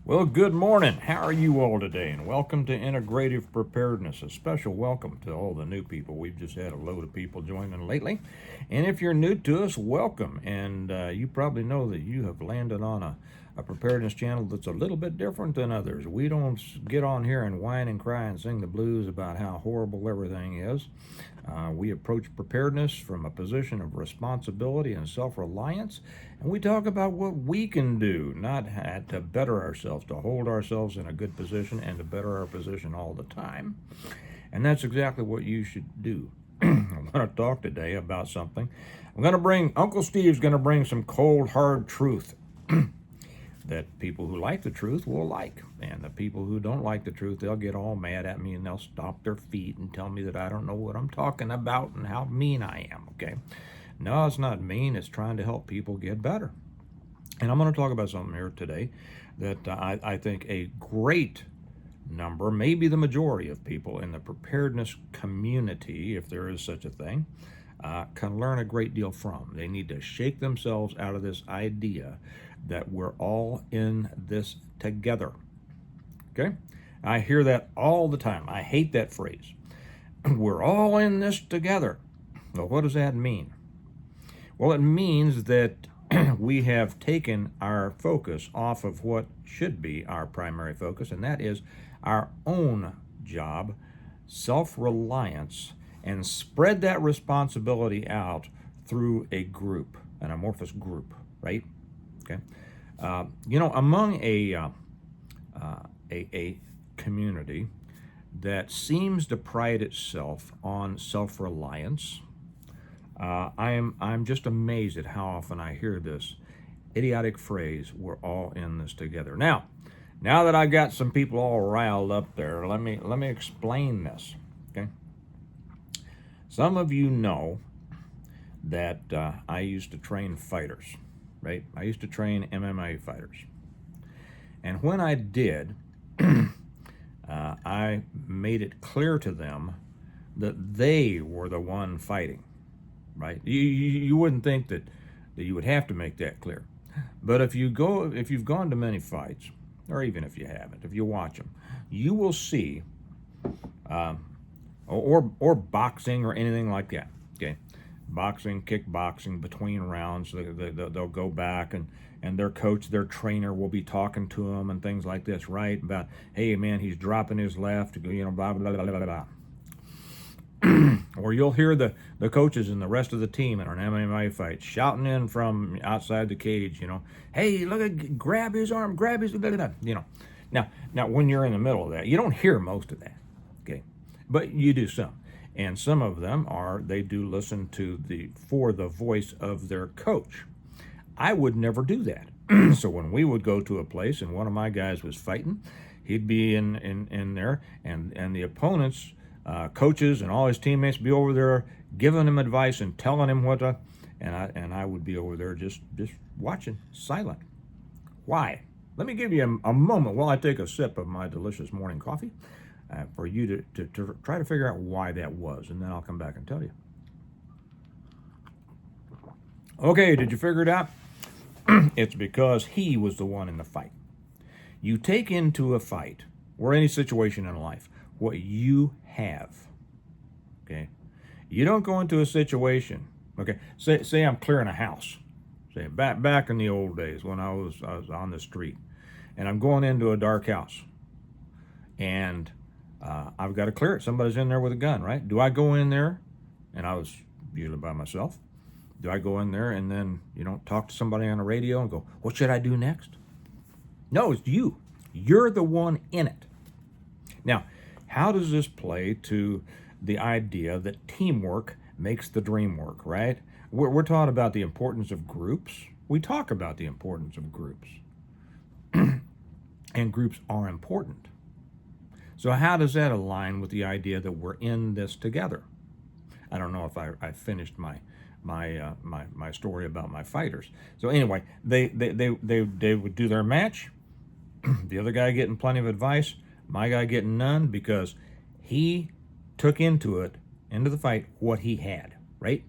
Well, good morning. How are you all today? And welcome to Integrative Preparedness. A special welcome to all the new people. We've just had a load of people joining lately. And if you're new to us, welcome. And you probably know that you have landed on a preparedness channel that's a little bit different than others. We don't get on here and whine and cry and sing the blues about how horrible everything is. We approach preparedness from a position of responsibility and self-reliance, and we talk about what we can do, not to better ourselves, to hold ourselves in a good position and to better our position all the time. And that's exactly what you should do. I'm going to talk today about something. Uncle Steve's going to bring some cold, hard truth that people who like the truth will like. And the people who don't like the truth, they'll get all mad at me and they'll stomp their feet and tell me that I don't know what I'm talking about and how mean I am, okay? No, it's not mean. It's trying to help people get better. And I'm going to talk about something here today that I think a great number, maybe the majority of people in the preparedness community, if there is such a thing, can learn a great deal from. They need to shake themselves out of this idea that we're all in this together. Okay? I hear that all the time. I hate that phrase. We're all in this together. Well, what does that mean? Well, it means that we have taken our focus off of what should be our primary focus, and that is our own job, self-reliance, and spread that responsibility out through a group, an amorphous group, right? Okay. Among a community that seems to pride itself on self-reliance, I'm just amazed at how often I hear this idiotic phrase, we're all in this together. Now that I got some people all riled up there, let me explain this, okay? Some of you know that I used to train fighters, right? I used to train MMA fighters. And when I did, I made it clear to them that they were the one fighting, right? You wouldn't think that you would have to make that clear. But if you've gone to many fights, or even if you haven't, if you watch them, you will see, or boxing or anything like that, okay? Boxing, kickboxing, between rounds, they'll go back and their coach, their trainer will be talking to them and things like this, right? About, hey, man, he's dropping his left, blah, blah, blah, blah, blah, blah. Or you'll hear the coaches and the rest of the team in an MMA fight shouting in from outside the cage, hey, grab his arm, grab his, blah, blah, blah, Now, when you're in the middle of that, you don't hear most of that, okay? But you do some. And some of them they do listen to the voice of their coach. I would never do that. So when we would go to a place and one of my guys was fighting, he'd be in there and the opponents, coaches and all his teammates be over there giving him advice and telling him what to, and I would be over there just watching, silent. Why? Let me give you a moment while I take a sip of my delicious morning coffee. For you to try to figure out why that was, and then I'll come back and tell you. Okay, did you figure it out? It's because he was the one in the fight. You take into a fight, or any situation in life, what you have, okay? You don't go into a situation, okay? Say I'm clearing a house. Say back in the old days when I was on the street, and I'm going into a dark house, and I've got to clear it. Somebody's in there with a gun, right? Do I go in there, and I was usually by myself, do I go in there and then, talk to somebody on the radio and go, what should I do next? No, it's you. You're the one in it. Now, how does this play to the idea that teamwork makes the dream work, right? We're taught about the importance of groups. We talk about the importance of groups. And groups are important. So how does that align with the idea that we're in this together? I don't know if I finished my story about my fighters. So anyway, they would do their match. The other guy getting plenty of advice, my guy getting none, because he took into the fight what he had, right?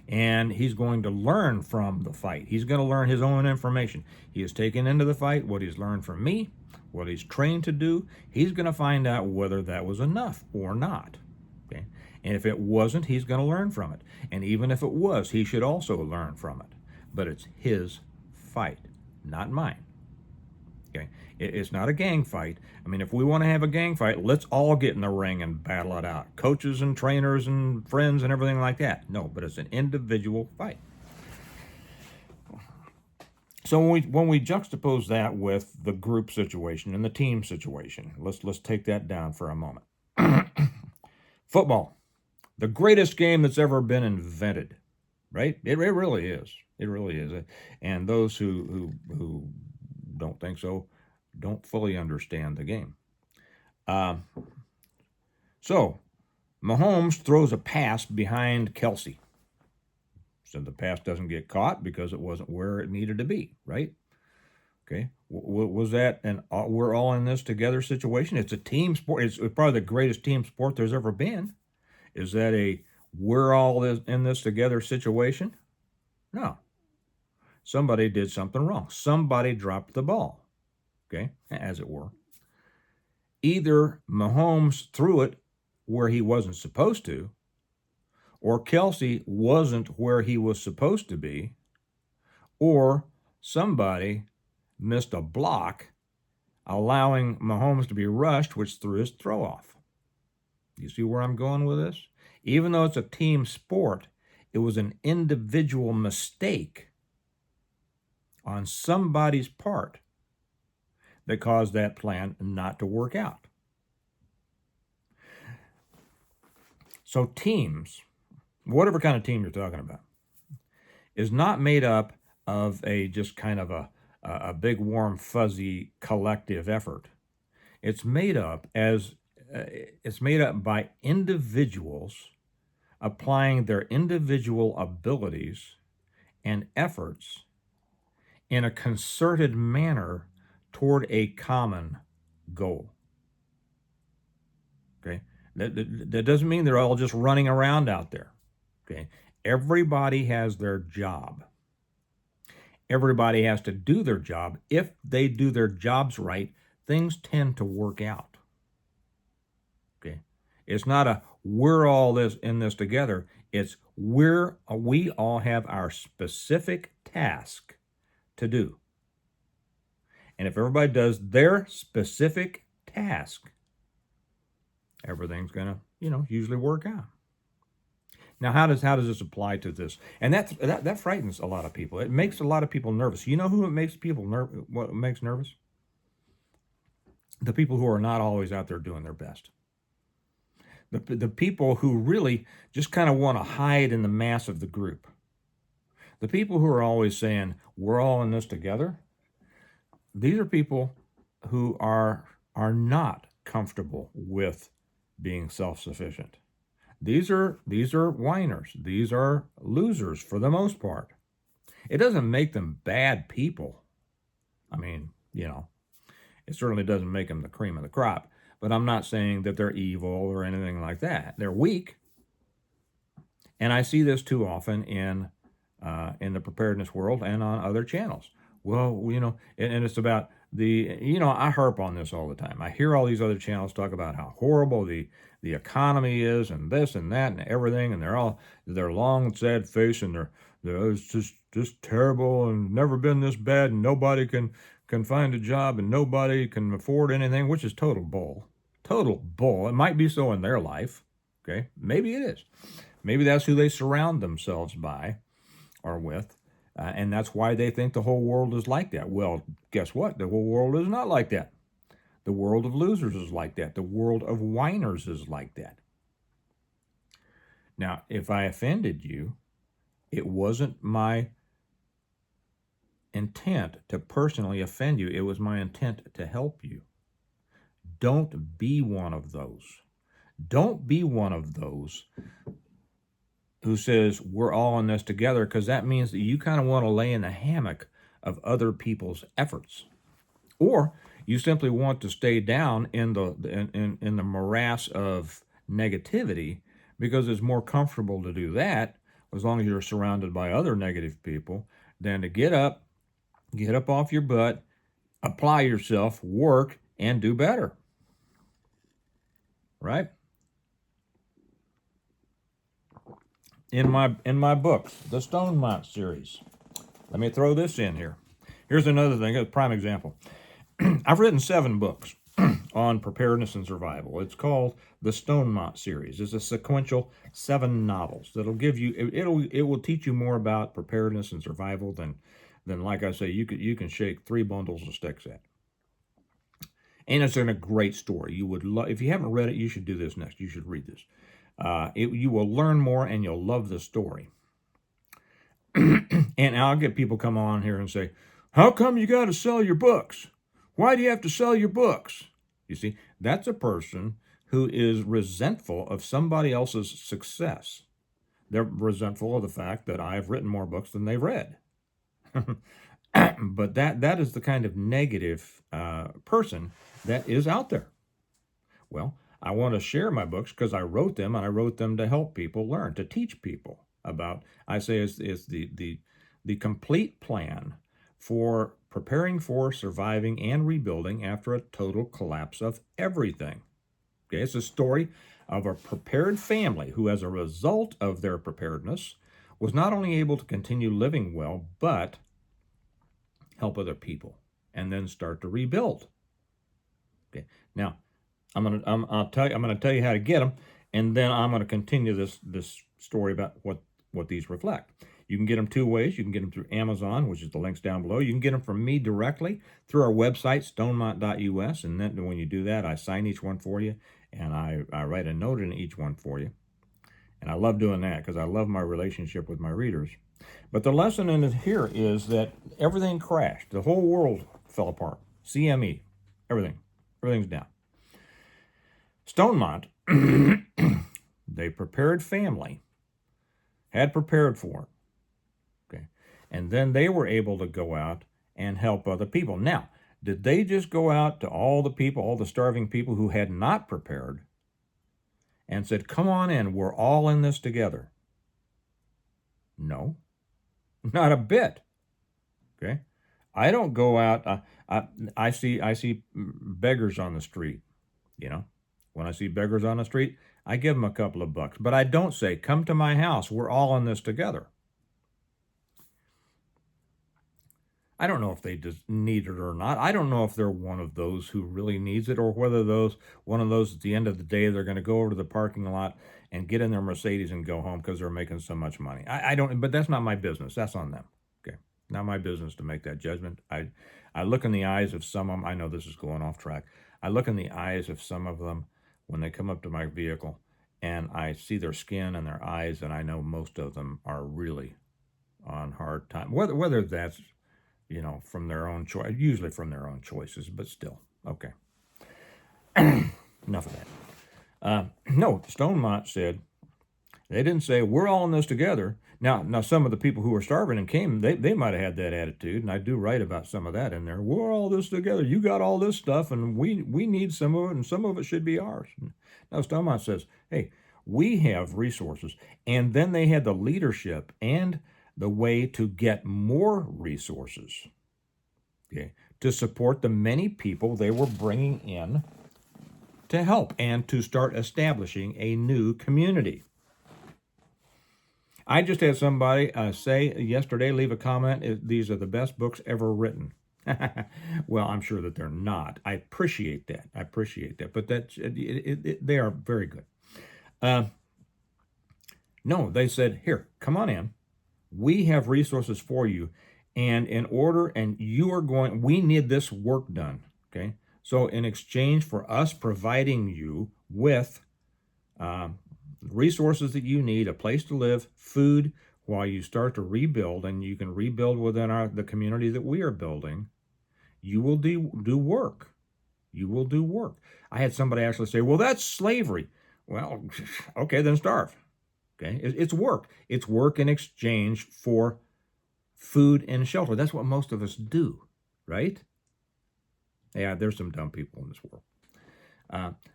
and he's going to learn from the fight. He's going to learn his own information. He has taken into the fight what he's learned from me, what he's trained to do. He's going to find out whether that was enough or not. Okay? And if it wasn't, he's going to learn from it. And even if it was, he should also learn from it. But it's his fight, not mine. Okay? It's not a gang fight. I mean, if we want to have a gang fight, let's all get in the ring and battle it out. Coaches and trainers and friends and everything like that. No, but it's an individual fight. So when we juxtapose that with the group situation and the team situation, let's take that down for a moment. Football, the greatest game that's ever been invented, right? It really is. It really is. And those who don't think so don't fully understand the game. So Mahomes throws a pass behind Kelsey. So the pass doesn't get caught because it wasn't where it needed to be, right? Okay. Was that an we're all in this together situation? It's a team sport. It's probably the greatest team sport there's ever been. Is that a we're all in this together situation? No. Somebody did something wrong. Somebody dropped the ball, okay, as it were. Either Mahomes threw it where he wasn't supposed to, or Kelsey wasn't where he was supposed to be, or somebody missed a block, allowing Mahomes to be rushed, which threw his throw off. You see where I'm going with this? Even though it's a team sport, it was an individual mistake on somebody's part that caused that plan not to work out. So teams, whatever kind of team you're talking about, is not made up of a just kind of a big warm fuzzy collective effort. It's made up by individuals applying their individual abilities and efforts in a concerted manner toward a common goal. Okay? That doesn't mean they're all just running around out there. Okay? Everybody has their job. Everybody has to do their job. If they do their jobs right, things tend to work out. Okay? It's not a we're all in this together. It's we all have our specific task to do. And if everybody does their specific task, everything's gonna, usually work out. Now, how does this apply to this? And that frightens a lot of people. It makes a lot of people nervous. You know who it makes people what makes nervous? The people who are not always out there doing their best. The people who really just kind of want to hide in the mass of the group. The people who are always saying, we're all in this together. These are people who are not comfortable with being self-sufficient. These are whiners. These are losers for the most part. It doesn't make them bad people. I mean, it certainly doesn't make them the cream of the crop. But I'm not saying that they're evil or anything like that. They're weak. And I see this too often in the preparedness world and on other channels. Well, and it's about I harp on this all the time. I hear all these other channels talk about how horrible the economy is and this and that and everything, and they're long and sad face and it's just terrible and never been this bad and nobody can find a job and nobody can afford anything, which is total bull. Total bull. It might be so in their life. Okay, maybe it is. Maybe that's who they surround themselves by or with. And that's why they think the whole world is like that. Well, guess what? The whole world is not like that. The world of losers is like that. The world of whiners is like that. Now, if I offended you, it wasn't my intent to personally offend you. It was my intent to help you. Don't be one of those. Don't be one of those who says we're all in this together, because that means that you kind of want to lay in the hammock of other people's efforts. Or you simply want to stay down in the morass of negativity because it's more comfortable to do that, as long as you're surrounded by other negative people, than to get up off your butt, apply yourself, work, and do better. Right? In my books, the Stonemont series. Let me throw this in here. Here's another thing, a prime example. I've written 7 books on preparedness and survival. It's called the Stonemont series. It's a sequential 7 novels that'll give you it will teach you more about preparedness and survival than like I say you can shake 3 bundles of sticks at. And it's in a great story. You would if you haven't read it, you should do this next. You should read this. You will learn more and you'll love the story. And I'll get people come on here and say, how come you got to sell your books? Why do you have to sell your books? You see, that's a person who is resentful of somebody else's success. They're resentful of the fact that I've written more books than they've read. But that is the kind of negative person that is out there. Well, I want to share my books because I wrote them, and I wrote them to help people learn, to teach people about, I say it's the complete plan for preparing for, surviving, and rebuilding after a total collapse of everything. Okay, it's a story of a prepared family who, as a result of their preparedness, was not only able to continue living well, but help other people and then start to rebuild. Okay, now I'm gonna tell you how to get them, and then I'm gonna continue this story about what these reflect. You can get them 2 ways. You can get them through Amazon, which is the links down below. You can get them from me directly through our website, stonemont.us, and then when you do that, I sign each one for you, and I write a note in each one for you. And I love doing that because I love my relationship with my readers. But the lesson in it here is that everything crashed. The whole world fell apart. CME, everything's down. Stonemont, they prepared family, had prepared for it. Okay, and then they were able to go out and help other people. Now, did they just go out to all the people, all the starving people who had not prepared, and said, come on in, we're all in this together? No, not a bit. Okay, I don't go out. I see beggars on the street. You know, when I see beggars on the street, I give them a couple of bucks, but I don't say, come to my house, we're all in this together. I don't know if they just need it or not. I don't know if they're one of those who really needs it, or whether one of those at the end of the day, they're going to go over to the parking lot and get in their Mercedes and go home because they're making so much money. I don't, but that's not my business. That's on them. Okay. Not my business to make that judgment. I look in the eyes of some of them. I know this is going off track. I look in the eyes of some of them when they come up to my vehicle, and I see their skin and their eyes, and I know most of them are really on hard time. Whether that's, you know, from their own choice, usually from their own choices, but still. Okay. Enough of that. No, Stonemont said, they didn't say, we're all in this together. Now, some of the people who were starving and came, they might have had that attitude, and I do write about some of that in there. We're all this together. You got all this stuff, and we need some of it, and some of it should be ours. Now, Stonemont says, hey, we have resources. And then they had the leadership and the way to get more resources, okay, to support the many people they were bringing in to help and to start establishing a new community. I just had somebody say yesterday, leave a comment, these are the best books ever written. Well, I'm sure that they're not. I appreciate that. But they are very good. No, they said, here, come on in. We have resources for you. And we need this work done. Okay. So in exchange for us providing you with resources that you need, a place to live, food, while you start to rebuild, and you can rebuild within the community that we are building, you will do work. You will do work. I had somebody actually say, well, that's slavery. Well, okay, then starve. Okay, it's work. It's work in exchange for food and shelter. That's what most of us do, right? Yeah, there's some dumb people in this world.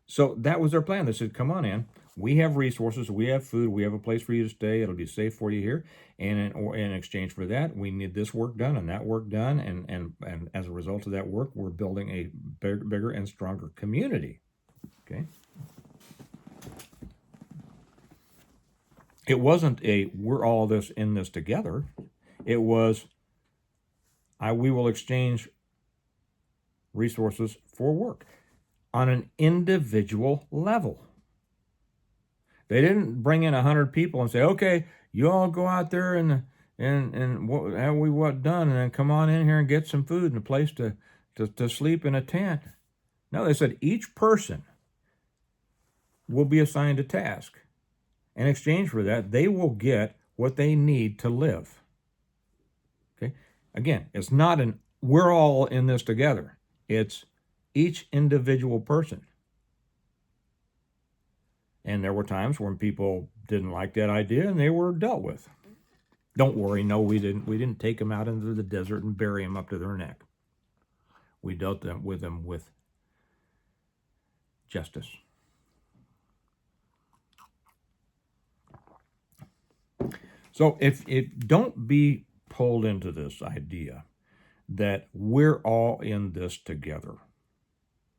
So that was their plan. They said, come on in. We have resources, we have food, we have a place for you to stay. It'll be safe for you here. And in exchange for that, we need this work done and that work done. And as a result of that work, we're building a bigger and stronger community. Okay. It wasn't a we're all this in this together. It was we will exchange resources for work on an individual level. They didn't bring in 100 people and say, okay, you all go out there and what have we what done, and then come on in here and get some food and a place to sleep in a tent. No, they said each person will be assigned a task. In exchange for that, they will get what they need to live. Okay? Again, it's not we're all in this together. It's each individual person. And there were times when people didn't like that idea and they were dealt with. Don't worry, no, we didn't take them out into the desert and bury them up to their neck. We dealt with them with justice. So if don't be pulled into this idea that we're all in this together.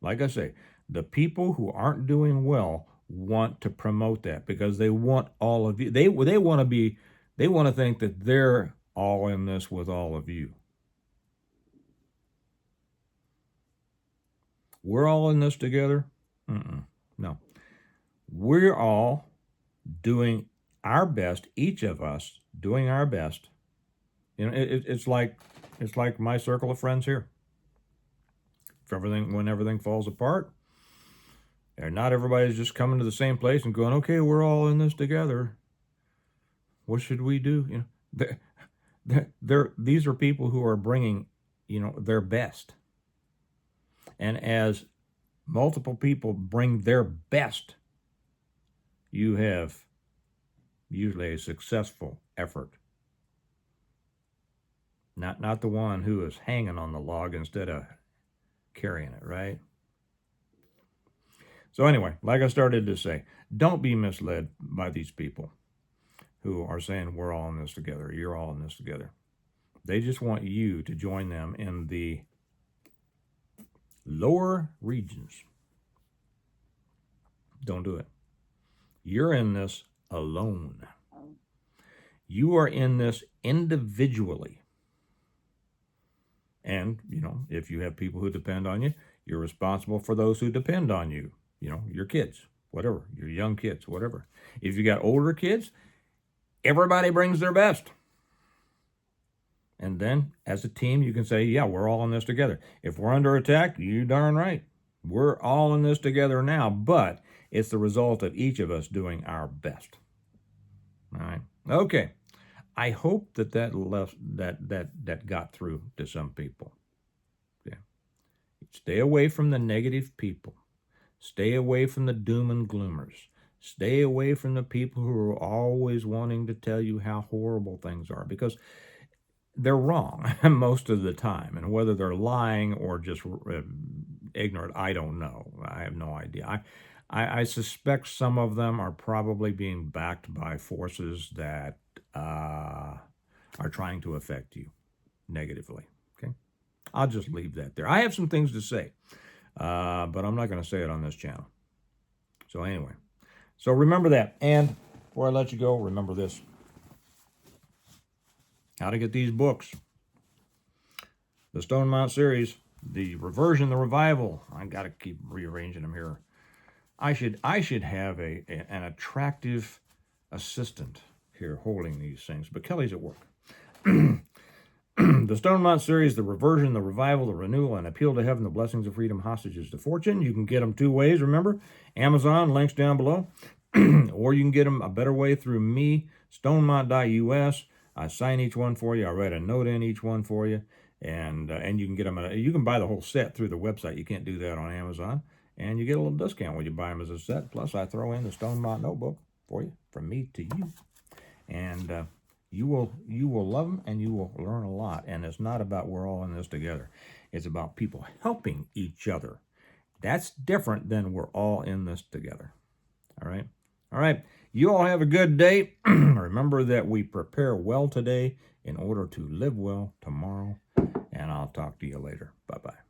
Like I say, the people who aren't doing well want to promote that because they want all of you. They want to think that they're all in this with all of you. We're all in this together? No. We're all doing our best, each of us doing our best. You know, it's like my circle of friends here. When everything falls apart, and not everybody's just coming to the same place and going, okay, we're all in this together. What should we do? You know, these are people who are bringing, their best. And as multiple people bring their best, you have usually a successful effort. Not the one who is hanging on the log instead of carrying it, right? So anyway, like I started to say, don't be misled by these people who are saying we're all in this together, you're all in this together. They just want you to join them in the lower regions. Don't do it. You're in this alone. You are in this individually. And, if you have people who depend on you, you're responsible for those who depend on you. Your kids, whatever, your young kids, whatever. If you got older kids, everybody brings their best. And then, as a team, you can say, yeah, we're all in this together. If we're under attack, you darn right. We're all in this together now, but it's the result of each of us doing our best. All right. Okay. I hope that got through to some people. Yeah. Stay away from the negative people. Stay away from the doom and gloomers. Stay away from the people who are always wanting to tell you how horrible things are, because they're wrong most of the time. And whether they're lying or just ignorant, I don't know. I have no idea. I suspect some of them are probably being backed by forces that are trying to affect you negatively. Okay, I'll just leave that there. I have some things to say, but I'm not going to say it on this channel. So anyway, so remember that. And before I let you go, remember this. How to get these books. The Stone Mount series, the Reversion, the Revival. I got to keep rearranging them here. I should have an attractive assistant here holding these things, but Kelly's at work. The Stone Mount series, the Reversion, the Revival, the Renewal, and Appeal to Heaven, the Blessings of Freedom, Hostages to Fortune. You can get them two ways, remember? Amazon, links down below. Or you can get them a better way through me, stonemount.us. I sign each one for you. I write a note in each one for you. And you can get them. You can buy the whole set through the website. You can't do that on Amazon. And you get a little discount when you buy them as a set. Plus, I throw in the Stone Mount notebook for you, from me to you. And you will love them, and you will learn a lot. And it's not about we're all in this together. It's about people helping each other. That's different than we're all in this together. All right? All right. You all have a good day. Remember that we prepare well today in order to live well tomorrow. And I'll talk to you later. Bye-bye.